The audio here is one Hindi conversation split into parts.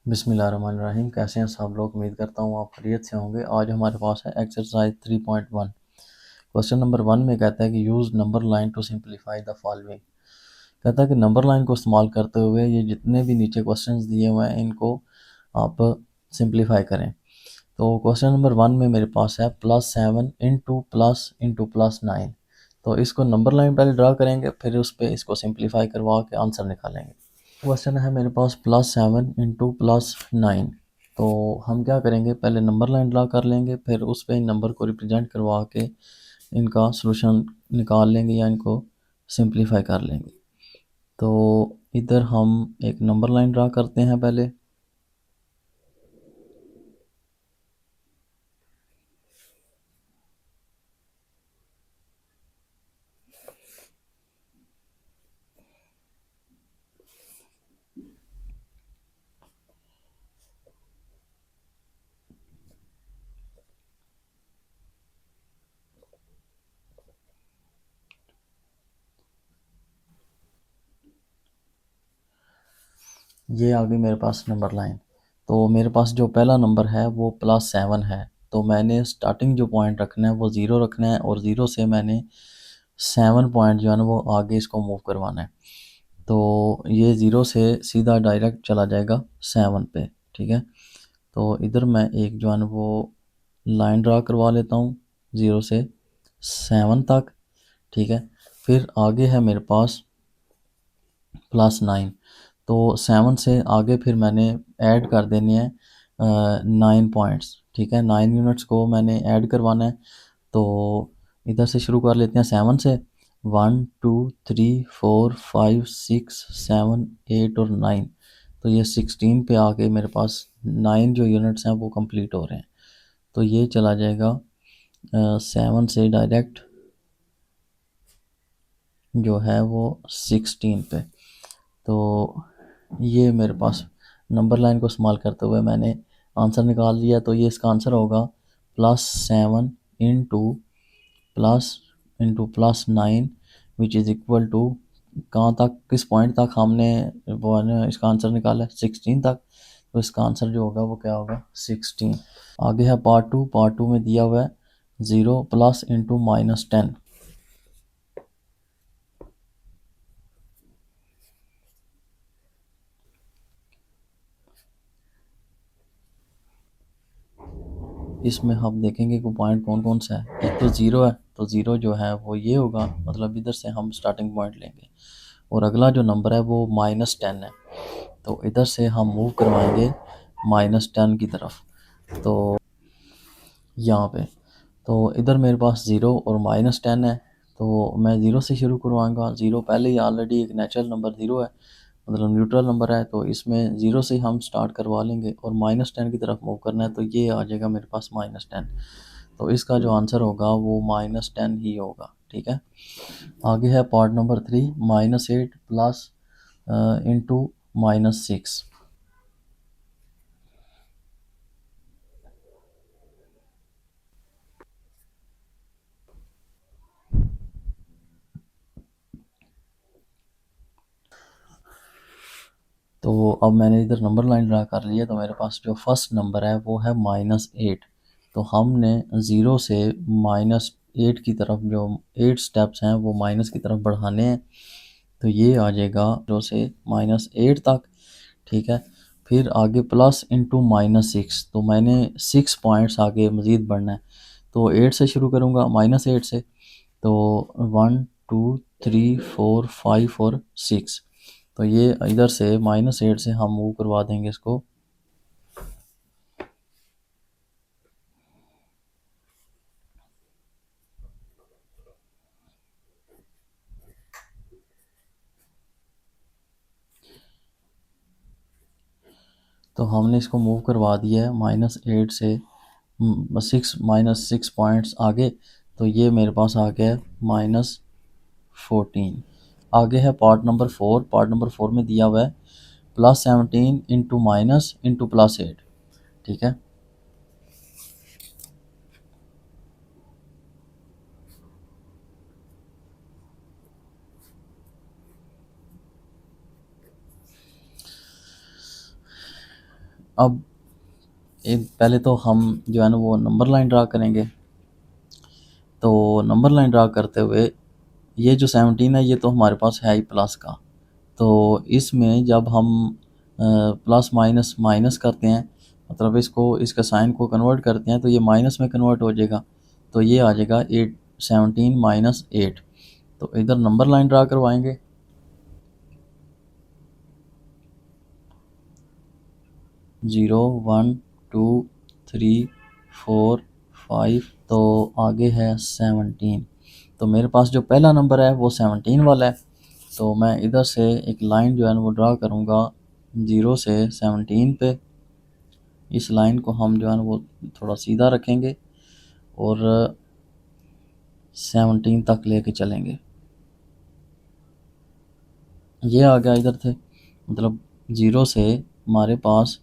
बिस्मिल्लाहिर्रहमानिर्रहीम। कैसे हैं सब लोग? उम्मीद करता हूँ आप खैरियत से होंगे। आज हमारे पास है एक्सरसाइज 3.1। क्वेश्चन नंबर 1 में कहता है कि use number line to simplify the following. कहता है कि नंबर लाइन को इस्तेमाल करते हुए ये जितने भी नीचे क्वेश्चंस दिए हुए हैं इनको आप सिंप्लीफाई करें। तो क्वेश्चन नंबर 1 में मेरे पास है +7 इंटू प्लस 9। तो इसको नंबर लाइन पहले ड्रा करेंगे, फिर उस पर इसको सिंप्लीफाई करवा के आंसर निकालेंगे। क्वेश्चन है मेरे पास +7 इंटू प्लस 9। तो हम क्या करेंगे, पहले नंबर लाइन ड्रा कर लेंगे, फिर उस पे नंबर को रिप्रेजेंट करवा के इनका सॉल्यूशन निकाल लेंगे या इनको सिंप्लीफाई कर लेंगे। तो इधर हम एक नंबर लाइन ड्रा करते हैं पहले। ये आ गई मेरे पास नंबर लाइन। तो मेरे पास जो पहला नंबर है वो +7 है। तो मैंने स्टार्टिंग जो पॉइंट रखना है वो ज़ीरो रखना है, और ज़ीरो से मैंने 7 पॉइंट जो है ना वो आगे इसको मूव करवाना है। तो ये ज़ीरो से सीधा डायरेक्ट चला जाएगा 7 पे। ठीक है, तो इधर मैं एक जो है ना वो लाइन ड्रा करवा लेता हूँ ज़ीरो से 7 तक। ठीक है, फिर आगे है मेरे पास +9। तो 7 से आगे फिर मैंने ऐड कर देने हैं 9 पॉइंट्स। ठीक है, 9 यूनिट्स को मैंने ऐड करवाना है। तो इधर से शुरू कर लेते हैं 7 से। 1 2 3 4 5 6 7 8 और 9। तो ये 16 पे आके मेरे पास 9 जो यूनिट्स हैं वो कंप्लीट हो रहे हैं। तो ये चला जाएगा 7 से डायरेक्ट जो है वो 16 पे। तो ये मेरे पास नंबर लाइन को इस्तेमाल करते हुए मैंने आंसर निकाल लिया। तो ये इसका आंसर होगा +7 into plus 9 which is equal to, कहाँ तक, किस पॉइंट तक हमने वो है ना इसका आंसर निकाला है, 16 तक। तो इसका आंसर जो होगा वो क्या होगा, 16। आगे है पार्ट टू में दिया हुआ है 0 प्लस इंटू -10। इसमें हम देखेंगे कि पॉइंट कौन कौन सा है। एक तो ज़ीरो है, तो ज़ीरो जो है वो ये होगा, मतलब इधर से हम स्टार्टिंग पॉइंट लेंगे। और अगला जो नंबर है वो -10 है, तो इधर से हम मूव करवाएंगे -10 की तरफ। तो यहाँ पे तो इधर मेरे पास ज़ीरो और -10 है। तो मैं ज़ीरो से शुरू करवाऊँगा। ज़ीरो पहले ही ऑलरेडी एक नेचुरल नंबर ज़ीरो है, मतलब न्यूट्रल नंबर है, तो इसमें ज़ीरो से हम स्टार्ट करवा लेंगे और -10 की तरफ मूव करना है। तो ये आ जाएगा मेरे पास -10। तो इसका जो आंसर होगा वो -10 ही होगा। ठीक है, आगे है पार्ट नंबर 3, -8 प्लस इंटू -6। तो अब मैंने इधर नंबर लाइन ड्रा कर लिया। तो मेरे पास जो फर्स्ट नंबर है वो है -8। तो हमने ज़ीरो से -8 की तरफ जो 8 स्टेप्स हैं वो माइनस की तरफ बढ़ाने हैं। तो ये आ जाएगा 0 से -8 तक। ठीक है, फिर आगे प्लस इंटू -6। तो मैंने 6 पॉइंट्स आगे मज़ीद बढ़ना है। तो 8 से शुरू करूँगा, -8 से। तो 1 2 3 4 5 और 6। तो ये इधर से -8 से हम मूव करवा देंगे इसको। तो हमने इसको मूव करवा दिया है -8 से 6 पॉइंट्स आगे। तो ये मेरे पास आ गया है -14। आगे है पार्ट नंबर 4 में दिया हुआ है +17 इंटू माइनस इंटू +8। ठीक है, अब पहले तो हम जो है ना वो नंबर लाइन ड्रा करेंगे। तो नंबर लाइन ड्रा करते हुए ये जो 17 है ये तो हमारे पास है ही प्लस का, तो इसमें जब हम प्लस माइनस माइनस करते हैं, मतलब इसको इसका साइन को कन्वर्ट करते हैं तो ये माइनस में कन्वर्ट हो जाएगा, तो ये आ जाएगा 17 माइनस 8। तो इधर नंबर लाइन ड्रा करवाएंगे। 0 1 2 3 4 5, तो आगे है 17। तो मेरे पास जो पहला नंबर है वो 17 वाला है, तो मैं इधर से एक लाइन जो है ना वो ड्रा करूँगा 0 से 17 पे। इस लाइन को हम जो है ना वो थोड़ा सीधा रखेंगे और 17 तक लेके चलेंगे। ये आ गया इधर थे, मतलब 0 से हमारे पास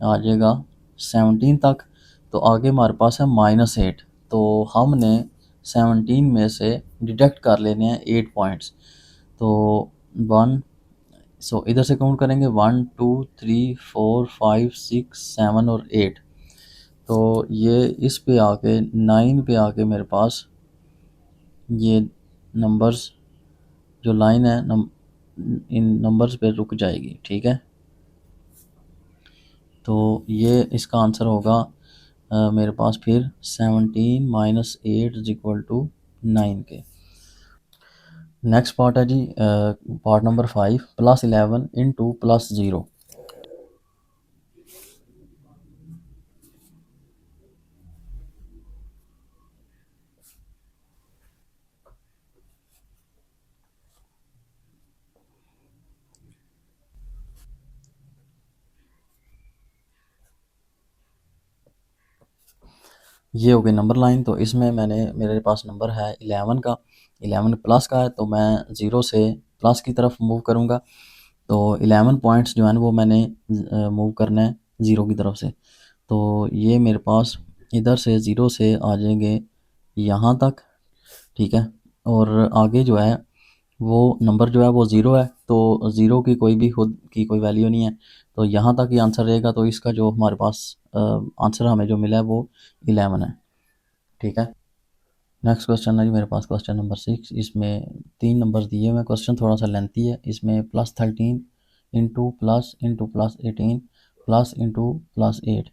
आ जाएगा 17 तक, तो आगे हमारे पास है -8। तो हमने 17 में से डिडक्ट कर लेने हैं 8 पॉइंट्स। तो 1, सो इधर से काउंट करेंगे 1 2 3 4 5 6 7 और 8। तो ये इस पे आके 9 पे आके मेरे पास ये नंबर्स जो लाइन है इन नंबर्स पे रुक जाएगी, ठीक है। तो ये इसका आंसर होगा मेरे पास फिर 17 माइनस 8 इज इक्वल टू 9 के। नेक्स्ट पार्ट है जी पार्ट नंबर 5, +11 इंटू +0। ये हो गई नंबर लाइन। तो इसमें मेरे पास नंबर है 11 का, 11 प्लस का है, तो मैं 0 से प्लस की तरफ मूव करूँगा। तो 11 पॉइंट्स जो है ना वो मैंने मूव करना है 0 की तरफ से। तो ये मेरे पास इधर से 0 से आ जाएंगे यहाँ तक, ठीक है। और आगे जो है वो नंबर जो है वो 0 है, तो 0 की कोई भी खुद की कोई वैल्यू नहीं है, तो यहाँ तक ही आंसर रहेगा। तो इसका जो हमारे पास आंसर हमें जो मिला है वो 11 है, ठीक है। नेक्स्ट क्वेश्चन है जी मेरे पास क्वेश्चन नंबर 6। इसमें 3 नंबर्स दिए हुए हैं। क्वेश्चन थोड़ा सा लेंथी है। इसमें +13 इंटू प्लस 18 प्लस इंटू +8।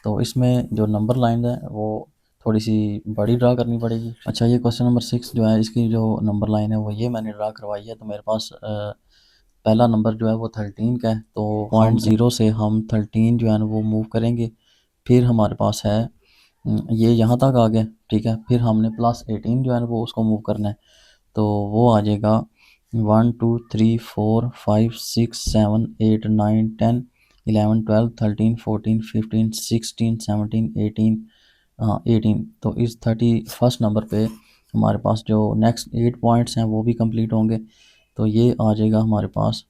तो इसमें जो नंबर लाइन है वो थोड़ी सी बड़ी ड्रा करनी पड़ेगी। अच्छा, ये क्वेश्चन नंबर 6 जो है इसकी जो नंबर लाइन है वो ये मैंने ड्रा करवाई है। तो मेरे पास पहला नंबर जो है वो 13 का है, तो 0.0 से हम 13 जो है ना वो मूव करेंगे। फिर हमारे पास है ये यहाँ तक आ गया, ठीक है। फिर हमने +18 जो है ना वो उसको मूव करना है, तो वो आ जाएगा 1 2 3 4 5 6 7 8 9 10 11 12 13 14 15 16 17 18, हाँ 18। तो इस 31st नंबर पे हमारे पास जो नेक्स्ट 8 पॉइंट्स हैं वो भी कंप्लीट होंगे। तो ये आ जाएगा हमारे पास,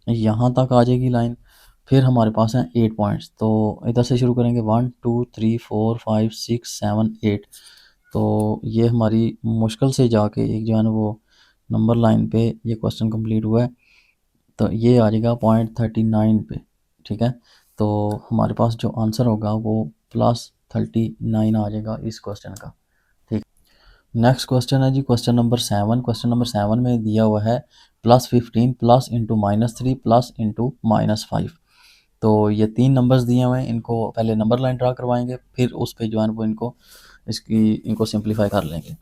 यहाँ तक आ जाएगी लाइन। फिर हमारे पास हैं 8 पॉइंट्स, तो इधर से शुरू करेंगे 1 2 3 4 5 6 7 8। तो ये हमारी मुश्किल से जाके एक जो है ना वो नंबर लाइन पे ये क्वेश्चन कंप्लीट हुआ है। तो ये आ जाएगा .39 पे, ठीक है। तो हमारे पास जो आंसर होगा वो +39 आ जाएगा इस क्वेश्चन का, ठीक। नेक्स्ट क्वेश्चन है जी क्वेश्चन नंबर 7। क्वेश्चन नंबर 7 में दिया हुआ है +15 प्लस इंटू -3 प्लस इंटू -5। तो ये 3 नंबर्स दिए हुए हैं, इनको पहले नंबर लाइन ड्रा करवाएंगे, फिर उस पे जो है वो इनको सिंप्लीफाई कर लेंगे।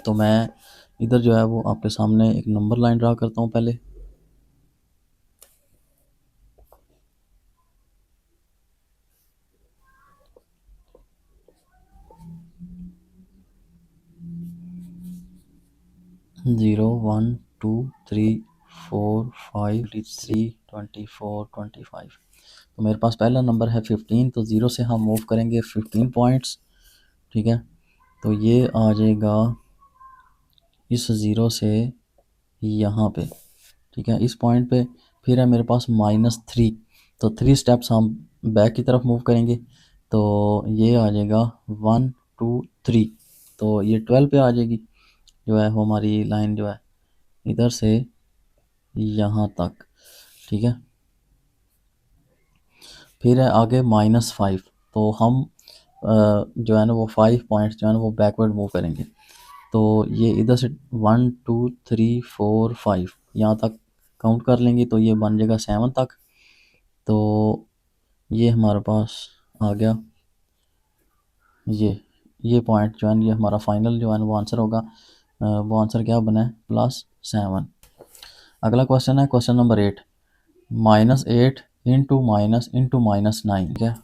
तो मैं इधर जो है वो आपके सामने एक नंबर लाइन ड्रा करता हूँ पहले। ज़ीरो 1 2 3 4 5 23 24 25। तो मेरे पास पहला नंबर है 15, तो 0 से हम मूव करेंगे 15 पॉइंट्स, ठीक है। तो ये आ जाएगा इस 0 से यहाँ पे, ठीक है, इस पॉइंट पे। फिर है मेरे पास -3, तो 3 स्टेप्स हम बैक की तरफ मूव करेंगे, तो ये आ जाएगा 1 2 3। तो ये 12 पे आ जाएगी जो है वो हमारी लाइन जो है इधर से यहाँ तक, ठीक है। फिर है आगे -5, तो हम जो है ना वो 5 पॉइंट्स जो है ना वो बैकवर्ड मूव करेंगे। तो ये इधर से 1 2 3 4 5 यहाँ तक काउंट कर लेंगे, तो ये बन जाएगा 7 तक। तो ये हमारे पास आ गया, ये पॉइंट जो है ये हमारा फाइनल जो है वो आंसर होगा। वो आंसर क्या बना है, +7। अगला क्वेश्चन है क्वेश्चन नंबर 8, -8 इंटू -9, ठीक है।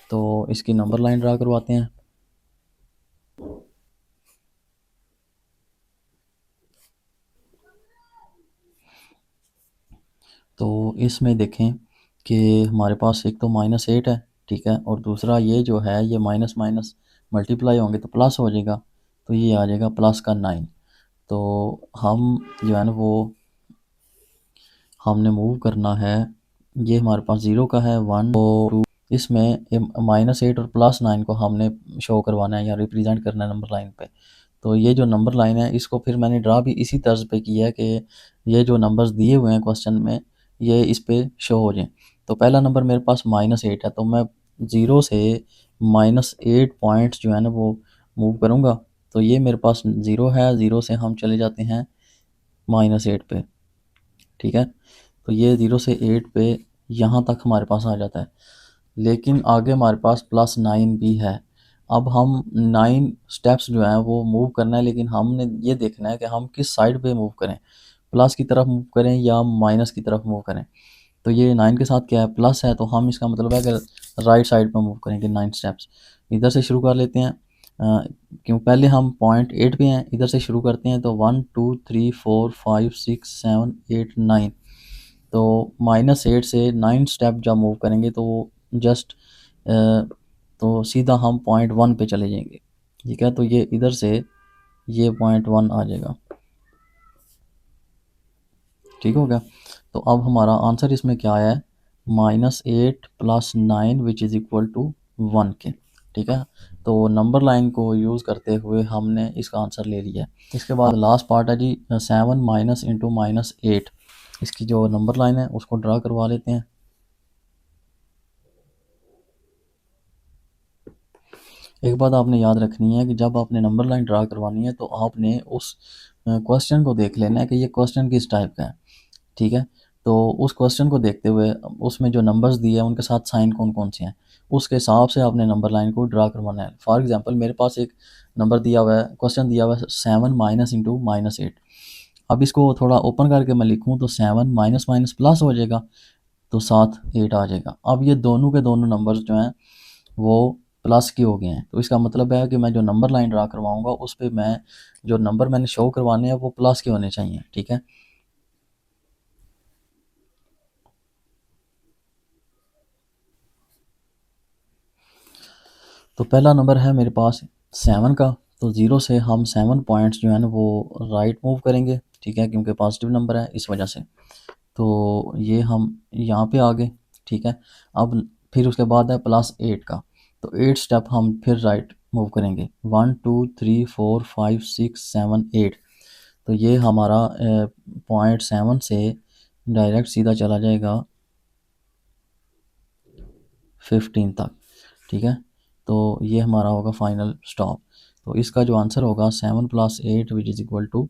तो इसकी नंबर लाइन ड्रा करवाते हैं। तो इसमें देखें कि हमारे पास एक तो -8 है, ठीक है, और दूसरा ये जो है ये माइनस माइनस मल्टीप्लाई होंगे तो प्लस हो जाएगा, तो ये आ जाएगा +9। तो हम जो है ना वो हमने मूव करना है, ये हमारे पास 0 का है 1 2, इसमें -8 और +9 को हमने शो करवाना है या रिप्रेजेंट करना है नंबर लाइन पे। तो ये जो नंबर लाइन है इसको फिर मैंने ड्रा भी इसी तर्ज पे किया है कि ये जो नंबर्स दिए हुए हैं क्वेश्चन में ये इस पे शो हो जाएं। तो पहला नंबर मेरे पास -8 है, तो मैं 0 से -8 पॉइंट्स जो है ना वो मूव करूँगा। तो ये मेरे पास 0 है, 0 से हम चले जाते हैं -8 पे, ठीक है। तो ये 0 से 8 पे यहाँ तक हमारे पास आ जाता है, लेकिन आगे हमारे पास +9 भी है। अब हम 9 स्टेप्स जो हैं वो मूव करना है, लेकिन हमने ये देखना है कि हम किस साइड पे मूव करें, प्लस की तरफ मूव करें या माइनस की तरफ मूव करें। तो ये 9 के साथ क्या है, प्लस है, तो हम इसका मतलब है कि राइट साइड पर मूव करेंगे 9 स्टेप्स। इधर से शुरू कर लेते हैं, क्यों पहले हम पॉइंट 8 पे हैं, इधर से शुरू करते हैं। तो 1 2 3 4 5 6 7 8 9, तो -8 से 9 स्टेप जब मूव करेंगे तो जस्ट तो सीधा हम पॉइंट 1 पे चले जाएंगे, ठीक है। तो ये इधर से ये पॉइंट 1 आ जाएगा, ठीक हो गया। तो अब हमारा आंसर इसमें क्या आया है, -8 + 9 विच इज़ इक्वल टू 1 के, ठीक है। तो नंबर लाइन को यूज़ करते हुए हमने इसका आंसर ले लिया है। इसके बाद लास्ट पार्ट है जी 7 माइनस इंटू -8, इसकी जो नंबर लाइन है उसको ड्रा करवा लेते हैं। एक बात आपने याद रखनी है कि जब आपने नंबर लाइन ड्रा करवानी है तो आपने उस क्वेश्चन को देख लेना है कि ये क्वेश्चन किस टाइप का है, ठीक है। तो उस क्वेश्चन को देखते हुए उसमें जो नंबर्स दिए हैं उनके साथ साइन कौन कौन से हैं उसके हिसाब से आपने नंबर लाइन को ड्रा करवाना है। फॉर एग्जांपल मेरे पास एक नंबर दिया हुआ है, क्वेश्चन दिया हुआ है 7 माइनस इंटू -8। अब इसको थोड़ा ओपन करके मैं लिखूँ तो 7 माइनस माइनस प्लस हो जाएगा, तो साथ 8 आ जाएगा। अब ये दोनों के दोनों नंबर्स जो हैं वो प्लस के हो गए हैं, तो इसका मतलब है कि मैं जो नंबर लाइन ड्रा करवाऊँगा उस पे मैं जो नंबर मैंने शो करवाने हैं वो प्लस के होने चाहिए, ठीक है। तो पहला नंबर है मेरे पास 7 का, तो 0 से हम 7 पॉइंट्स जो है ना वो राइट मूव करेंगे, ठीक है, क्योंकि पॉजिटिव नंबर है इस वजह से। तो ये हम यहाँ पे आ गए, ठीक है। अब फिर उसके बाद है +8 का, तो 8 स्टेप हम फिर राइट मूव करेंगे, 1 2 3 4 5 6 7 8। तो ये हमारा पॉइंट 7 से डायरेक्ट सीधा चला जाएगा 15 तक, ठीक है। तो ये हमारा होगा फाइनल स्टॉप। तो इसका जो आंसर होगा 7 + 8 विच इज़ इक्वल टू